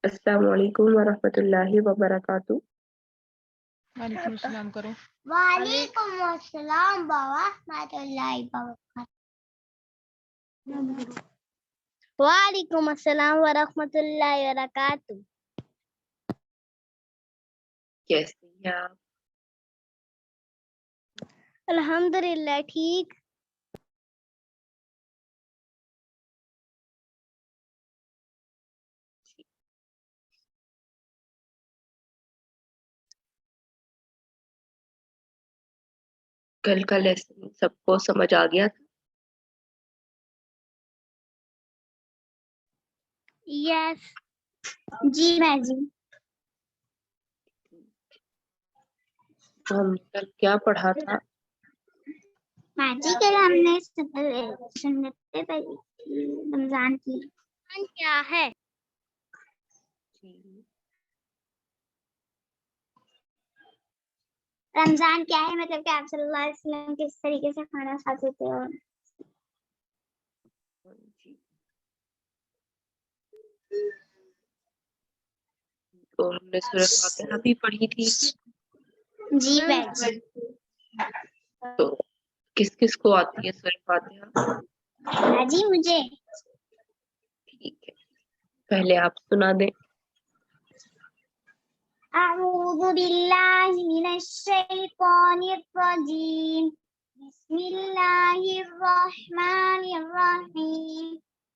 अस्सलामु अलैकुम वरहमतुल्लाहि वबरकातुहू। वालेकुम अस्सलाम करो। वालेकुम अस्सलाम वरहमतुल्लाहि वबरकातुहू। वालेकुम अस्सलाम वरहमतुल्लाहि वबरकातुहू। कैसी हैं आप? अल्हम्दुलिल्लाह ठीक। कल का लेसन सबको समझ आ गया था? यस जी मैं जी। तो हमने कल क्या पढ़ा था? जी कल हमने सुन्नतें पढ़ी थी रमजान की। क्या है? रमजान क्या है, मतलब कि आप सल्लल्लाहु अलैहि वसल्लम किस तरीके से खाना खाते थे। और तो हमने सूरह फातिहा भी पढ़ी थी। जी जी। तो किस किस को आती है सूरह फातिहा? जी मुझे। ठीक है, पहले आप सुना दें। अऊज़ु बिल्लाहि मिनश शैतानिर रजीम। बिस्मिल्लाहिर रहमानिर रहीम।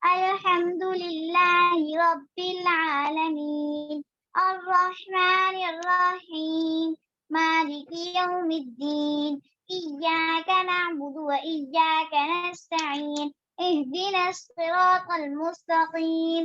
अल्हम्दुलिल्लाहि रब्बिल आलमीन। अर्रहमानिर रहीम। मालिकि यौमिद्दीन। इय्याका नअबुदु व इय्याका नस्तईन। इहदिनस सिरातल मुस्तकीम।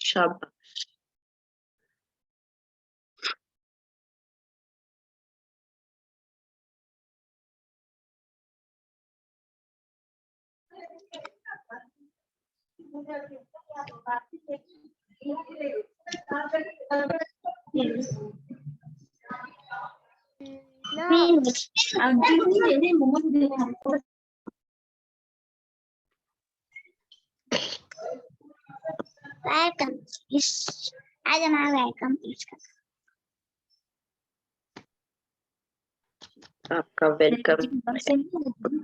शाबाश। वेलकम। आज हमारा वेलकम प्लीज कर। आपका वेलकम है।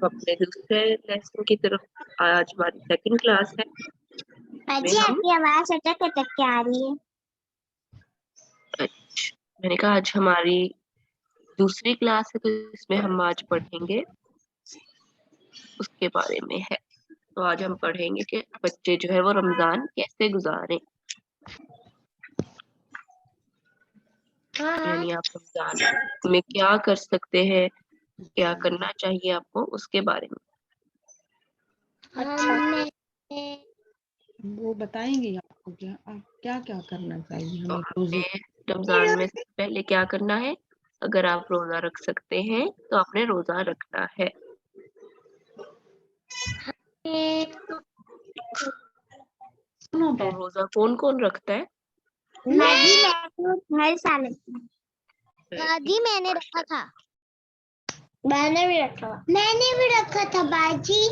अपने दूसरे लेसन की तरफ। आज हमारी सेकंड क्लास है। जी आपकी आवाज अटक अटक के आ रही है। अच्छा, मैंने कहा आज हमारी दूसरी क्लास है, तो इसमें हम आज पढ़ेंगे उसके बारे में है। तो आज हम पढ़ेंगे कि बच्चे जो है वो रमजान कैसे गुजारें। यानी आप रमजान में क्या कर सकते हैं, क्या करना चाहिए आपको, उसके बारे में। वो बताएंगे आपको क्या क्या करना चाहिए तो हमें रोजे। आपने रमजान में सबसे पहले क्या करना है? अगर आप रोजा रख सकते हैं तो आपने रोजा रखना है। तो रोजा कौन कौन रखता है? मैं तो हर साल रखती हूँ। बाजी मैंने रखा था। मैंने भी रखा था बाजी।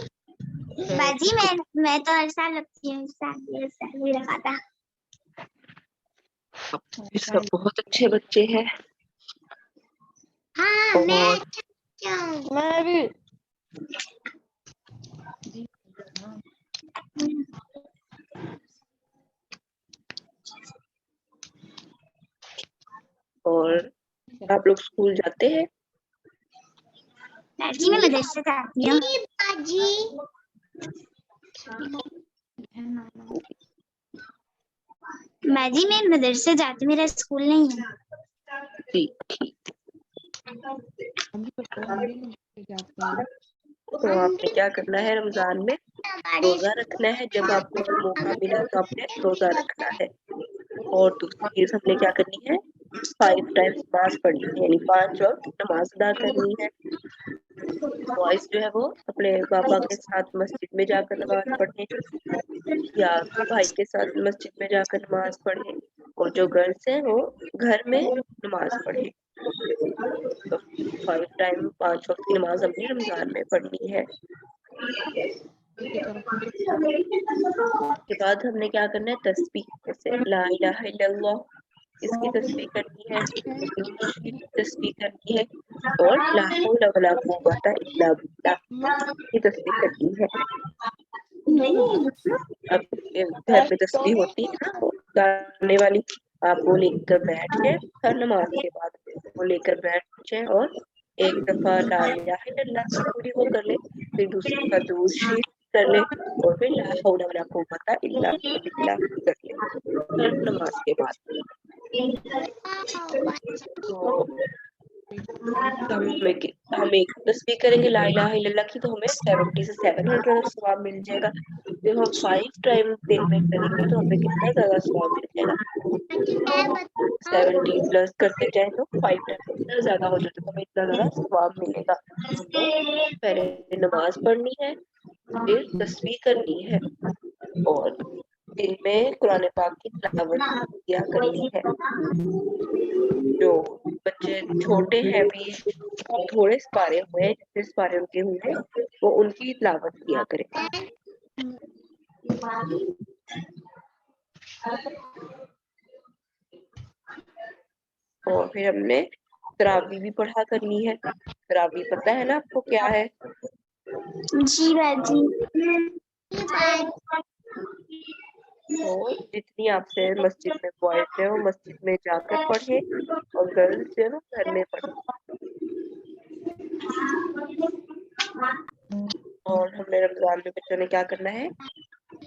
बाजी मैं तो हर साल रखती हूँ। इस साल भी रखा था। सब बहुत अच्छे बच्चे हैं। हाँ और मैं भी। और आप लोग स्कूल जाते हैं? जी मैं मदरसे जाती हूँ। बाजी बाजी मैं मदरसे जाती, मेरा स्कूल नहीं है। जी ठीक। हम भी मदरसे जाते हैं। तो आपने क्या करना है, रमजान में रोजा रखना है। जब आपको मौका मिला तो आपने रोजा रखना है। और दूसरी चीज हमने क्या करनी है, 5 टाइम्स नमाज पढ़नी है, यानी 5 वक्त नमाज अदा करनी है। बॉयज जो है वो अपने पापा के साथ मस्जिद में जाकर नमाज पढ़े या भाई के साथ मस्जिद में जाकर नमाज पढ़े, और जो गर्ल्स हैं वो घर में नमाज पढ़े। तो 5 टाइम 5 वक्त की नमाज हमने रमजान में पढ़नी है। उसके बाद हमने क्या करना है, तस्बीह, जैसे ला इलाहा इल्लल्लाह, इसकी तस्बीह करनी है, तस्बीह करनी है, और ला हौला वला कुव्वता इल्ला बिल्लाह की तस्बीह करनी है। अब घर में तस्बीह होती है ना गाने वाली, आप वो लेकर बैठ जाए, हर नमाज के बाद वो लेकर बैठ जाए और एक दफा ला इलाहा इल्लल्लाह की पूरी वो कर ले, फिर दूसरी दफा दुरूद शरीफ कर ले, और फिर ला हौला वला कुव्वता इल्ला बिल्लाह कर ले हर नमाज के बाद। तो हम एक तस्बीह करेंगे ला इलाहा इल्लल्लाह की, तो हमें 70 से 700 सवाब मिल जाएगा। जब हम 5 टाइम दिन में करेंगे तो हमें कितना ज्यादा सवाब मिल जाएगा, 70 प्लस करते जाए तो 5 टाइम इतना ज्यादा हो जाता है, तो हमें इतना ज्यादा सवाब मिलेगा। हमें पहले नमाज पढ़नी है, फिर तस्बीह करनी है, और दिन में कुरान पाक की तिलावत किया करनी है। जो बच्चे छोटे हैं, भी थोड़े सिपारे हुए हैं, जितने सिपारे उनके हुए हैं वो उनकी तिलावत किया करें। और फिर हमने तरावी भी पढ़ा करनी है। तरावी पता है ना आपको क्या है? जी बाजी। तो जितनी आपसे मस्जिद में बॉयज है वो मस्जिद में जाकर पढ़े, और गर्ल्स जो है ना घर में पढ़े। और हमने रमजान में बच्चों ने क्या करना है,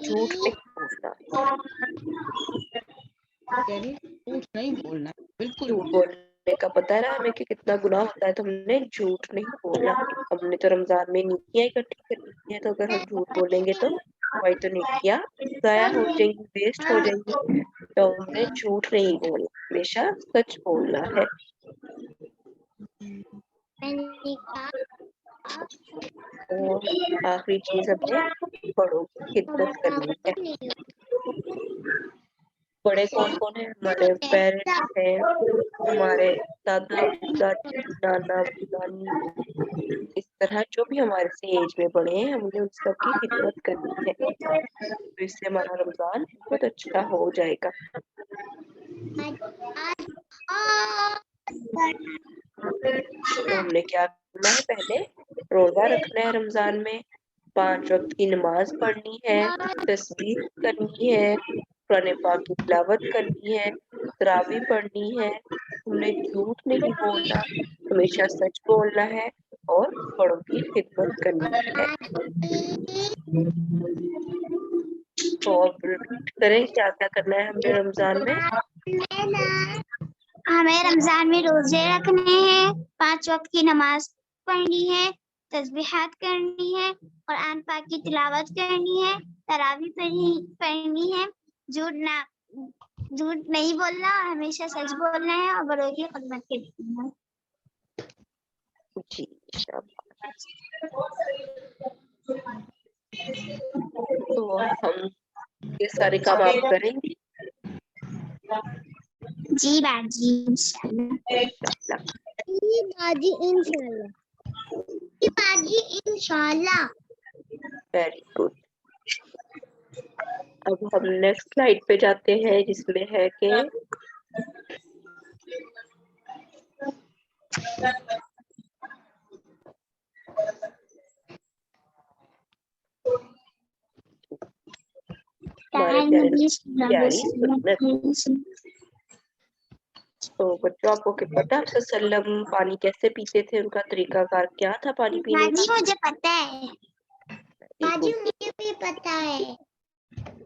झूठ नहीं बोलना। झूठ नहीं बोलना, बिल्कुल झूठ बोलने का पता है ना हमें कि कितना गुनाह होता है, तो हमने झूठ नहीं बोलना। हमने तो रमजान में नेकियां इकट्ठी करनी है, तो अगर हम झूठ बोलेंगे तो हमारी तो नेकियां जाया हो जाएंगी, वेस्ट हो जाएंगी। तो हमने झूठ नहीं बोलना, हमेशा सच बोलना है। और आखिरी चीज हमने बड़ों की खिदमत करनी है। बड़े कौन कौन है, हमारे पेरेंट्स हैं, हमारे दादा दादी नाना नानी, इस तरह जो भी हमारे से एज में बड़े हैं हमने उन सबकी खिदमत करनी है, तो इससे हमारा रमजान बहुत अच्छा हो जाएगा। तो हमने क्या करना है, पहले रोजा रखना है रमजान में, 5 वक्त की नमाज पढ़नी है, तस्बीह करनी है, कुरान पाक की तिलावत करनी है, तरावी पढ़नी है, हमने झूठ नहीं बोलना, हमेशा सच बोलना है, और बड़ों की खिदमत करनी है। तो अब रिपीट करें क्या क्या करना है हमने रमजान में। हमें रमजान में रोजे रखने हैं, 5 वक्त की नमाज पढ़नी है, तस्बीहात करनी है, कुरान पाक की तिलावत करनी है, तरावी पढ़नी है, झूठ नहीं बोलना, हमेशा सच बोलना है, और बड़ों की खिदमत करनी है। जी तो हम ये सारे काम आप करेंगे जी बाजी इंशाल्लाह। जी बाजी इंशाल्लाह। जी बाजी इंशाल्लाह। Very good. अब हम नेक्स्ट स्लाइड पे जाते हैं, जिसमें है कि हमारे प्यारी सुन्नत। तो बच्चों आपको क्या पता है सल्लम पानी कैसे पीते थे, उनका तरीकाकार क्या था पानी पीने बाजी का? मुझे पता है। बाजी मुझे भी पता है,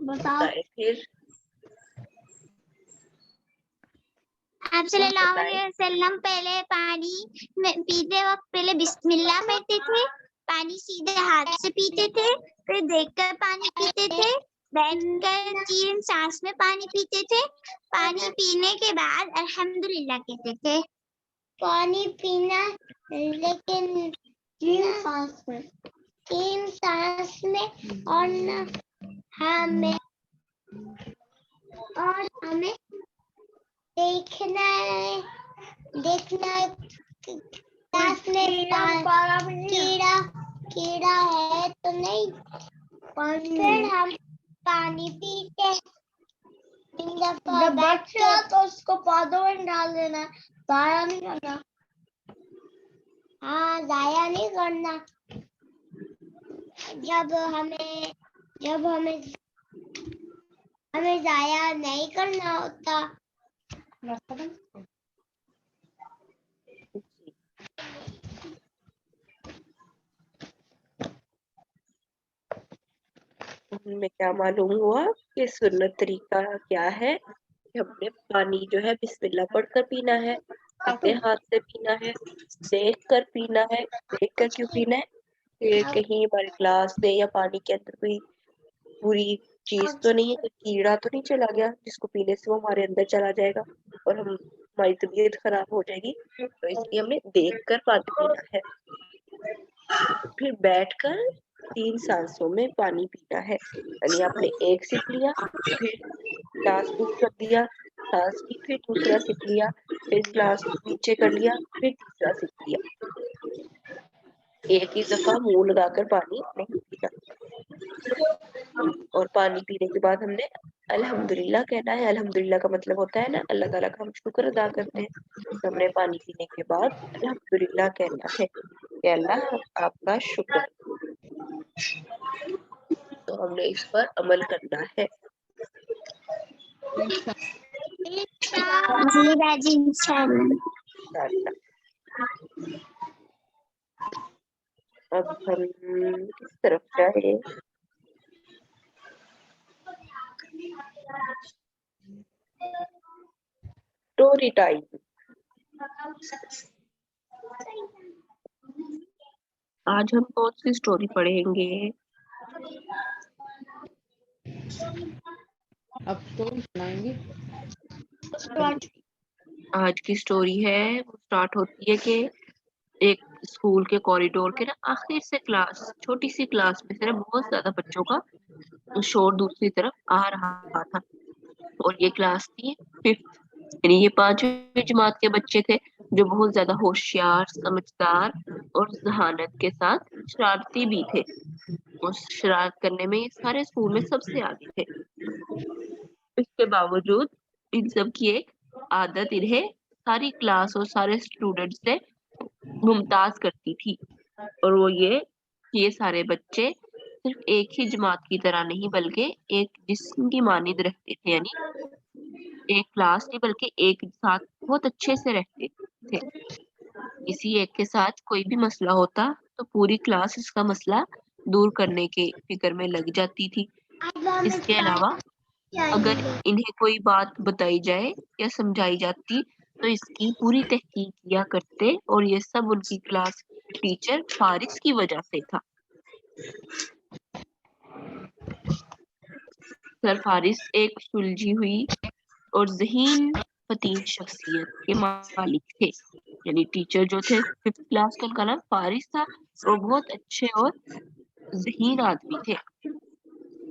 बताओ। फिर आप सल्लल्लाहु अलैहि वसल्लम पहले पानी पीते वक्त पहले बिस्मिल्लाह पढ़ते थे, पानी सीधे हाथ से पीते थे, फिर देखकर पानी पीते थे, बैठकर 3 सांस में पानी पीते थे, पानी पीने के बाद अल्हम्दुलिल्लाह कहते थे। पानी पीना लेकिन 3 सांस में, 3 सांस में, और हमें देखना है क्लास में कीड़ा है तो नहीं, फिर हम पानी पीते, जब बच्चा तो उसको पौधों में डाल देना, जाया नहीं करना। हाँ, जाया नहीं करना। जब हमें जाया नहीं करना होता। हमें क्या मालूम हुआ कि सुन्नत तरीका क्या है कि हमने पानी जो है बिस्मिल्लाह पढ़कर पीना है, अपने हाथ से पीना है, देख कर पीना है। देख कर क्यों पीना है? कि कहीं हमारे ग्लास में या पानी के अंदर कोई बुरी चीज तो नहीं है, कोई कीड़ा तो नहीं चला गया जिसको पीने से वो हमारे अंदर चला जाएगा और हमारी तबीयत खराब हो जाएगी। तो इसलिए हमने देख कर पानी पीना है। फिर बैठकर 3 सांसों में पानी पीना है, यानी आपने एक सिप लिया, फिर ग्लास ऊपर कर दिया, सांस की, फिर दूसरा सिप लिया, फिर ग्लास नीचे कर लिया, फिर तीसरा सिप लिया। एक ही दफा मुंह लगाकर पानी नहीं पीना। और पानी पीने के बाद हमने अल्हम्दुलिल्लाह कहना है। अल्हम्दुलिल्लाह का मतलब होता है ना, अल्लाह ताला का हम शुक्र अदा करते हैं। तो हमने पानी पीने के बाद अल्हम्दुलिल्लाह कहना है कि अल्लाह आपका शुक्र। तो हमने इस पर अमल करना है। जी बाजी इंशाल्लाह। अब हम किस तरफ जाए? Story time. आज हम कौन सी स्टोरी पढ़ेंगे? अब स्टोरी सुनाएंगे। आज की स्टोरी है, वो स्टार्ट होती है कि एक स्कूल के कॉरिडोर के ना आखिर से क्लास, छोटी सी क्लास में से ना बहुत ज्यादा बच्चों का शोर दूसरी तरफ आ रहा था। और ये क्लास थी 5th, यानी ये 5वीं जमात के बच्चे थे जो बहुत ज्यादा होशियार, समझदार और जहानत के साथ शरारती भी थे। और शरारत करने में ये सारे स्कूल में सबसे आगे थे। इसके बावजूद इन सब की एक आदत इन्हें सारी क्लास और सारे स्टूडेंट से मुमताज करती थी। और वो ये सारे बच्चे सिर्फ एक ही जमात की तरह नहीं बल्कि एक जिस्म की मानिंद रहते थे, यानी एक क्लास नहीं बल्कि एक साथ बहुत अच्छे से रहते थे। किसी एक के साथ कोई भी मसला होता तो पूरी क्लास इसका मसला दूर करने के फिक्र में लग जाती थी। इसके अलावा अगर इन्हें कोई बात बताई जाए या समझाई जाती तो इसकी पूरी तहकीक किया करते, और ये सब उनकी क्लास टीचर फारिस की वजह से था। सर फारिस एक सुलझी हुई और ज़हीन फतीन शख्सियत के मालिक थे। यानी टीचर जो थे 5th क्लास का, उनका नाम फारिस था और बहुत अच्छे और ज़हीन आदमी थे।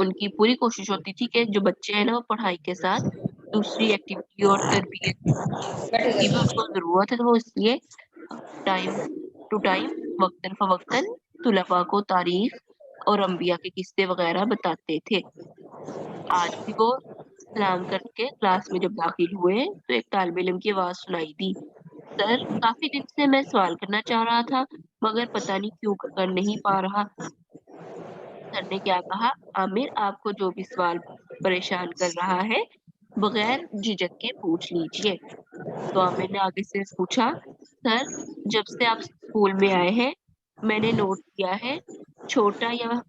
उनकी पूरी कोशिश होती थी कि जो बच्चे हैं ना वो पढ़ाई के साथ दूसरी एक्टिविटी और तरबियत की भी उनको जरूरत है, तो वो इसलिए टाइम टू टाइम, वक्तन फवक्तन तुलबा को तारीख और अंबिया के किस्से वगैरह बताते थे। आज भी वो सलाम करके क्लास में जब दाखिल हुए तो एक तालिब इल्म की आवाज सुनाई दी। सर, काफी दिन से मैं सवाल करना चाह रहा था मगर पता नहीं क्यों कर नहीं पा रहा। सर ने क्या कहा, आमिर आपको जो भी सवाल परेशान कर रहा है बगैर झिझक के पूछ लीजिए। तो आमिर ने आगे से पूछा, सर जब से आप स्कूल में आए हैं मैंने नोट किया है छोटा या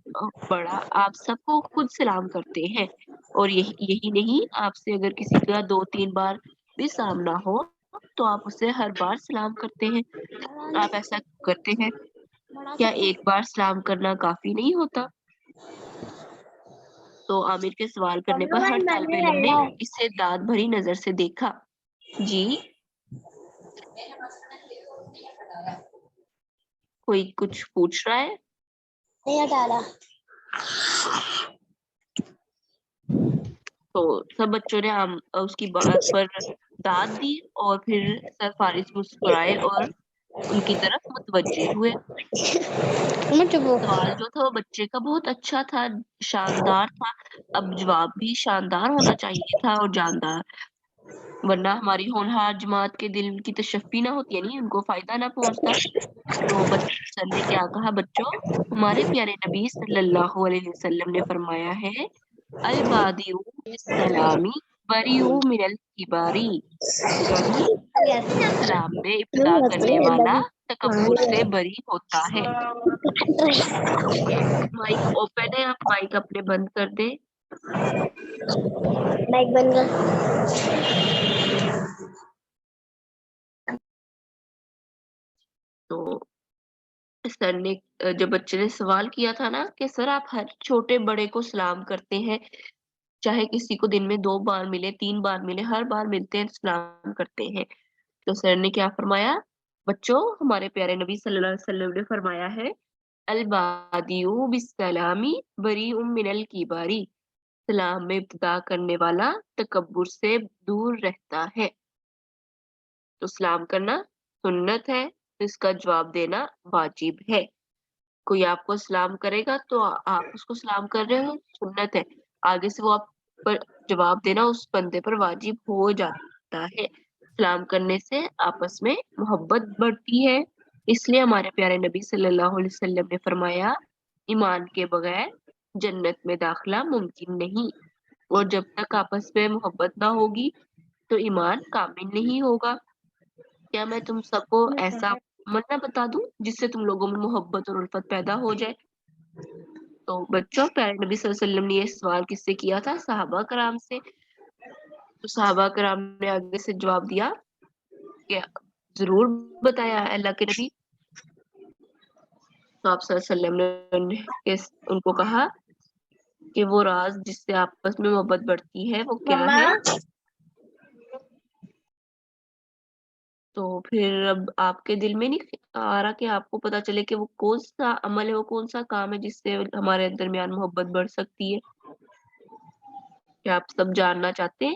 बड़ा आप सबको खुद सलाम करते हैं। और यही नहीं, आपसे अगर किसी का 2-3 बार भी सामना हो तो आप उसे हर बार सलाम करते हैं। आप ऐसा करते हैं? क्या एक बार सलाम करना काफी नहीं होता? तो आमिर के सवाल करने पर हर तालिब इल्म ने इसे दाद भरी नजर से देखा। जी, कोई कुछ पूछ रहा है? नहीं हटा रहा। तो सब बच्चों ने उसकी बात पर दाद दी और फिर सरफारिश मुस्कुराए और उनकी तरफ मुतवज्जे हुए। सवाल जो था वो बच्चे का बहुत अच्छा था, शानदार था। अब जवाब भी शानदार होना चाहिए था और जानदार, वरना हमारी होनहार जमात के दिल की तशफ़ी ना होती, यानी उनको फायदा ना पहुंचता। तो सर ने क्या कहा बच्चों? हमारे प्यारे नबी सल्लल्लाहु अलैहि वसल्लम ने फरमाया है, अल बादिउ बिस्सलामी बरीउ मिनल किबारी, यानी सलाम में इब्तिदा करने वाला तकब्बुर से बरी होता है। माइक ओपन है, आप माइक अपने बंद कर दें। माइक बंद कर। तो सर ने जब बच्चे ने सवाल किया था ना कि सर आप हर छोटे बड़े को सलाम करते हैं, चाहे किसी को दिन में 2 बार मिले, 3 बार मिले, हर बार मिलते हैं सलाम करते हैं। तो सर ने क्या फरमाया? बच्चों, हमारे प्यारे नबी सल्लल्लाहु अलैहि वसल्लम ने फरमाया है, अल बादिउ बिस्सलामी बरीउम मिनल किबारी, सलाम में इब्तिदा करने वाला तकब्बुर से दूर रहता है। तो सलाम करना सुन्नत है, तो इसका जवाब देना वाजिब है। कोई आपको सलाम करेगा तो आप उसको सलाम कर रहे हो, सुन्नत है। आगे से वो आप पर जवाब देना उस बंदे पर वाजिब हो जाता है। सलाम करने से आपस में मोहब्बत बढ़ती है। इसलिए हमारे प्यारे नबी सल्लल्लाहु अलैहि वसल्लम ने फरमाया, ईमान के बगैर जन्नत में दाखिला मुमकिन नहीं। और जब तक आपस में मोहब्बत ना होगी तो ईमान कामिल नहीं होगा। क्या मैं तुम सबको ऐसा मन्ना बता दूं जिससे तुम लोगों में मोहब्बत और उल्फत पैदा हो जाए? तो बच्चों, प्यारे नबी सल्लल्लाहु अलैहि वसल्लम ने ये सवाल किससे किया था? सहाबा कराम से। तो सहाबा कराम ने आगे से जवाब दिया कि जरूर बताया अल्लाह के नबी। तो आप सल्लल्लाहु अलैहि वसल्लम ने उनको कहा कि वो राज जिससे आपस में मोहब्बत बढ़ती है वो क्या है? तो फिर अब आपके दिल में नहीं आ रहा कि आपको पता चले कि वो कौन सा अमल है, वो कौन सा काम है जिससे हमारे दरमियान मोहब्बत बढ़ सकती है? क्या आप सब जानना चाहते हैं?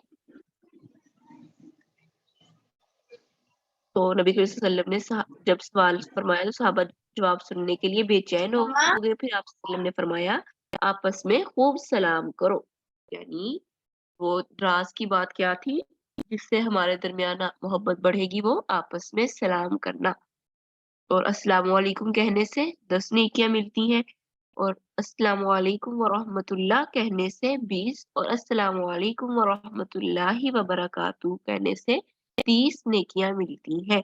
तो नबी करीम सल्लल्लाहु अलैहि वसल्लम ने जब सवाल फरमाया तो सहाबा जवाब सुनने के लिए बेचैन हो गए। फिर आप सल्लल्लाहु अलैहि वसल्लम ने फरमाया, आपस में खूब सलाम करो। यानी वो राज की बात क्या थी जिससे हमारे दरमियान मोहब्बत बढ़ेगी? वो आपस में सलाम करना। और अस्सलाम वालेकुम कहने से 10 नेकियां मिलती हैं, और अस्सलाम वालेकुम व रहमतुल्लाह कहने से 20, और अस्सलाम वालेकुम व रहमतुल्लाहि व बरकातहू कहने से 30 नेकियां मिलती हैं।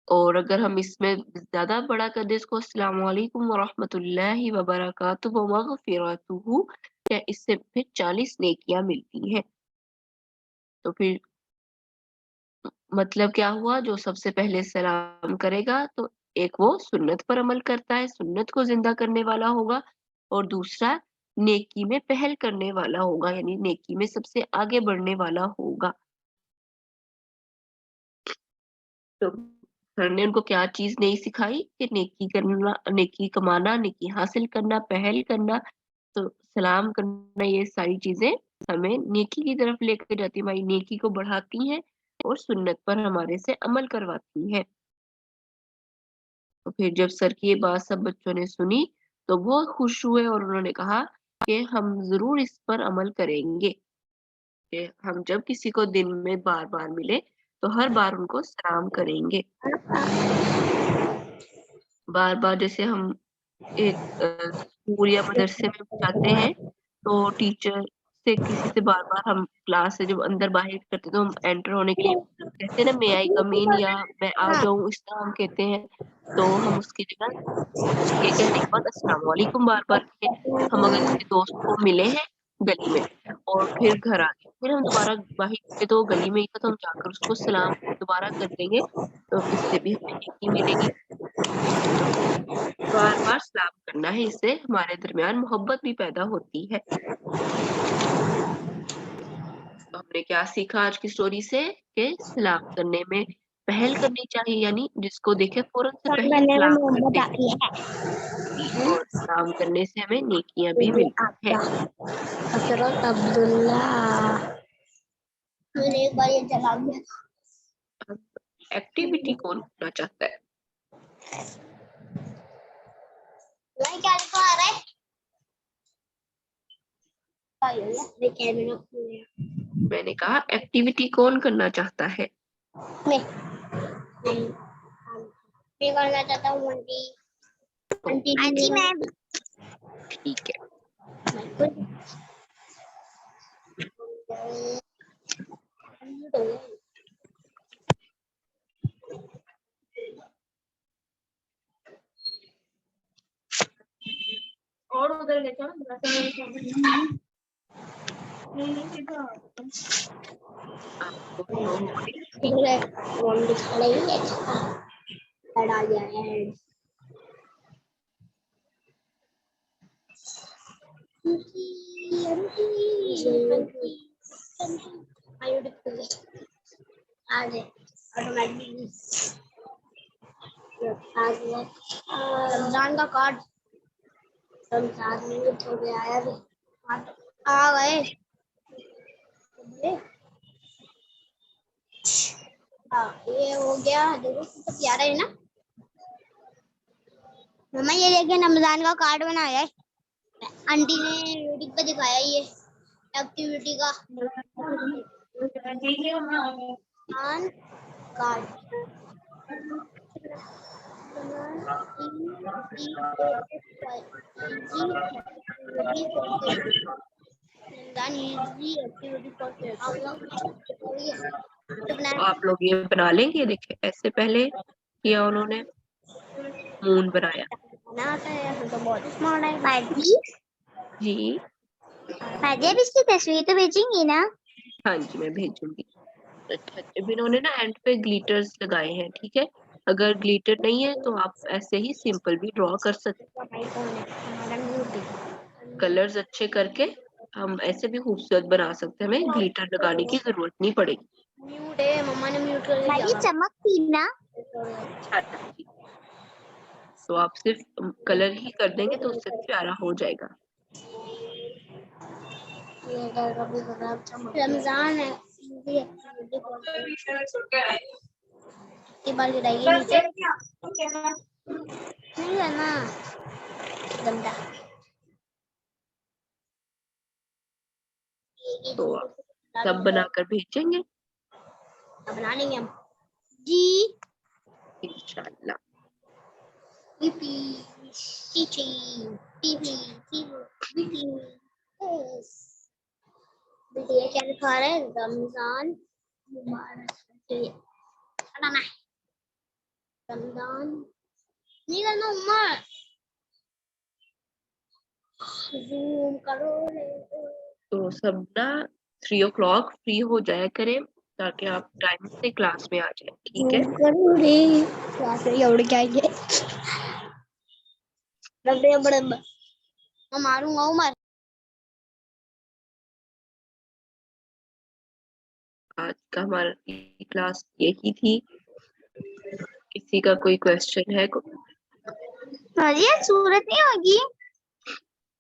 और अगर हम इसमें ज्यादा बड़ा कर दे इसको, अस्सलाम वालेकुम व रहमतुल्लाहि व बरकातहू व मगफिरतुहू, क्या इससे फिर 40 नेकियां मिलती हैं। तो फिर मतलब क्या हुआ? जो सबसे पहले सलाम करेगा तो एक वो सुन्नत पर अमल करता है, सुन्नत को जिंदा करने वाला होगा, और दूसरा नेकी में पहल करने वाला होगा, यानी नेकी में सबसे आगे बढ़ने वाला होगा। तो सर ने उनको क्या चीज नहीं सिखाई कि नेकी करना, नेकी कमाना, नेकी हासिल करना, पहल करना, तो सलाम करना, ये सारी चीजें हमें नेकी की तरफ लेकर जाती है, हमारी नेकी को बढ़ाती हैं और सुन्नत पर हमारे से अमल करवाती है। तो फिर जब सर की ये बात सब बच्चों ने सुनी तो बहुत खुश हुए और उन्होंने कहा कि हम जरूर इस पर अमल करेंगे, कि हम जब किसी को दिन में बार बार मिले तो हर बार उनको सलाम करेंगे। बार बार जैसे हम एक स्कूल या मदरसे में जाते हैं तो टीचर से किसी से बार बार हम क्लास से जब अंदर बाहर करते हैं तो हम एंटर होने के लिए कहते हैं ना, मे आई कम इन, या मैं आ जाऊं, इस तरह हम कहते हैं। तो हम उसकी जगह ये कहने के बाद अस्सलाम वालेकुम बार बार कहें। हम अगर किसी दोस्त को मिले हैं गली में और फिर घर आ गए, फिर हम दोबारा वही पे तो गली में ही था, तो हम जाकर उसको सलाम दोबारा कर देंगे, तो इससे भी हमें नेकी मिलेगी। बार बार सलाम करना है, इससे हमारे दरमियान मोहब्बत भी पैदा होती है। तो हमने क्या सीखा आज की स्टोरी से कि सलाम करने में पहल करनी चाहिए, यानी जिसको देखे फौरन से पहले बनने में सलाम कर मोहब्बत दे, आती है। और सलाम करने से हमें नेकियां भी मिलती है। हजरत अब्दुल्ला मैंने एक बार ये जवाब दिया। एक्टिविटी कौन करना चाहता है? मैं क्या लिखा आ रहा है? मैंने कहा एक्टिविटी कौन करना चाहता है? मैं करना चाहता हूँ आंटी। आंटी मैं भी। ठीक है। और उधर ले चलो, आपको शो हो रही लड़ा गया है। रमजान का कार्ड रमजान में हो गया है अभी। आ गए। हाँ ये हो गया, देखो कितना प्यारा है ना। मम्मा ये देखिए रमजान का कार्ड बनाया है, आंटी ने यूट्यूब पे दिखाया ये एक्टिविटी का कार्ड। आप लोग ये बना लेंगे? देखे ऐसे पहले किया उन्होंने, मून बनाया। तो बहुत स्मार्ट है बाजी। जी बाजी अब इसकी तस्वीर तो भेजेंगी ना? हाँ जी, मैं भेजूंगी। अच्छा, जब इन्होंने ना एंड पे ग्लिटर्स लगाए हैं, ठीक है, अगर ग्लिटर नहीं है तो आप ऐसे ही सिंपल भी ड्रॉ कर सकते हैं। कलर्स अच्छे करके हम ऐसे भी खूबसूरत बना सकते हैं, हमें ग्लिटर लगाने की जरूरत नहीं पड़ेगी। म्यूट है, मम्मा ने म्यूट कर दिया। चमक थी ना। तो आप सिर्फ कलर ही कर देंगे तो उससे प्यारा हो जाएगा। रमजान है ये बाल गिराइए नीचे नहीं करना गंदा। तो आप सब बनाकर भेजेंगे बना लेंगे हम जी इंशाल्लाह। PP PP PP PP yes बेटे क्या लिखा रहा है? रमजान मुबारक हटाना है। रमजान नहीं करना उम्र जूम करो रे। तो सब ना 3 o'clock फ्री हो जाया करें ताकि आप टाइम से क्लास में आ जाए, ठीक है? करो रे क्लास में उड़ के आएंगे बड़े बड़े मैं मारूंगा उमर। आज का हमारा क्लास यही थी। किसी का कोई क्वेश्चन है? अरे सूरत नहीं होगी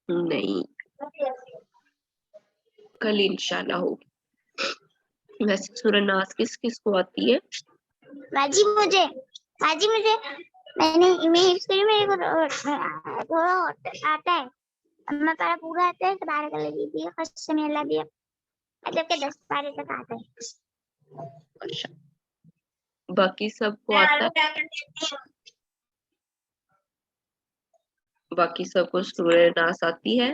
नहीं, कल इंशाल्लाह होगी। वैसे सूरह नास किस किस को आती है? बाजी मुझे मैंने इमेज करी मेरे को थोड़ा आता है। मैं पहले पूरा आता है, तबारक अल्लाह दी दिया कसम अल्लाह दिया मतलब के 10 पारे तक आता है। अच्छा, बाकी सबको आता है? बाकी सबको सूरह नास आती है?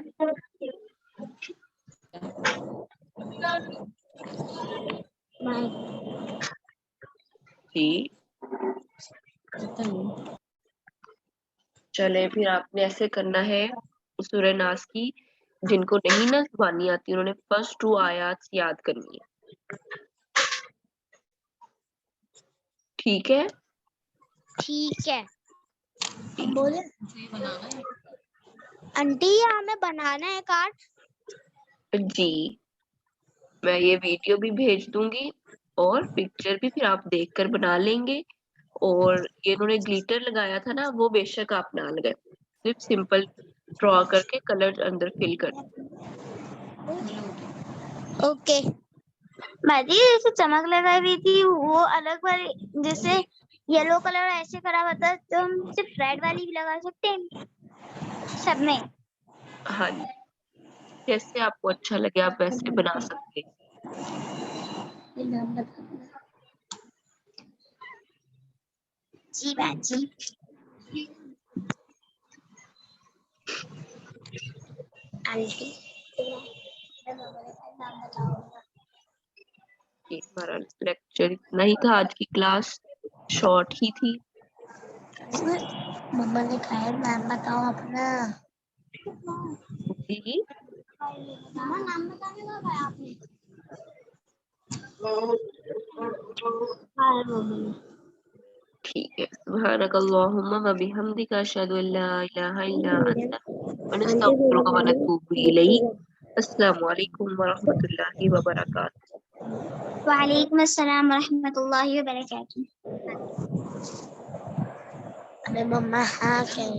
जी चले फिर आपने ऐसे करना है सूरह नास की, जिनको नहीं ना जुबानी आती उन्होंने फर्स्ट 2 आयात याद करनी है, ठीक है? ठीक है। बोले आंटी ये हमें बनाना है कार्ड। जी, मैं ये वीडियो भी भेज दूंगी और पिक्चर भी फिर आप देखकर बना लेंगे। और ये इन्होंने ग्लिटर लगाया था ना, वो बेशक आप ना लगाए, सिर्फ सिंपल ड्रॉ करके कलर अंदर फिल कर। ओके बाजी, जैसे चमक लगाई हुई थी वो अलग वाली, जैसे येलो कलर ऐसे करा हुआ था, तो हम सिर्फ रेड वाली भी लगा सकते हैं सब में। हाँ जी, जैसे आपको अच्छा लगे आप वैसे बना सकते हैं। जी बाजी। आंटी नाम बताओ। ये हमारा लेक्चर इतना ही था, आज की क्लास शॉर्ट ही थी। मम्मा ने खाया, नाम बताओ अपना। जी मम्मा नाम बताने का खाया आपने? हाँ मम्मी। ठीक है, सुब्हानकल्लाहुम्मा व बिहम्दिका अशहदु अल्ला इलाहा इल्ला अंता व नस्तगफिरुका व नतूबु इलैक। अस्सलामु अलैकुम व रहमतुल्लाहि व बरकातुहू। वालेकुम अस्सलाम रहमतुल्लाहि व बरकातुहू। अबे मम्मा हाँ कह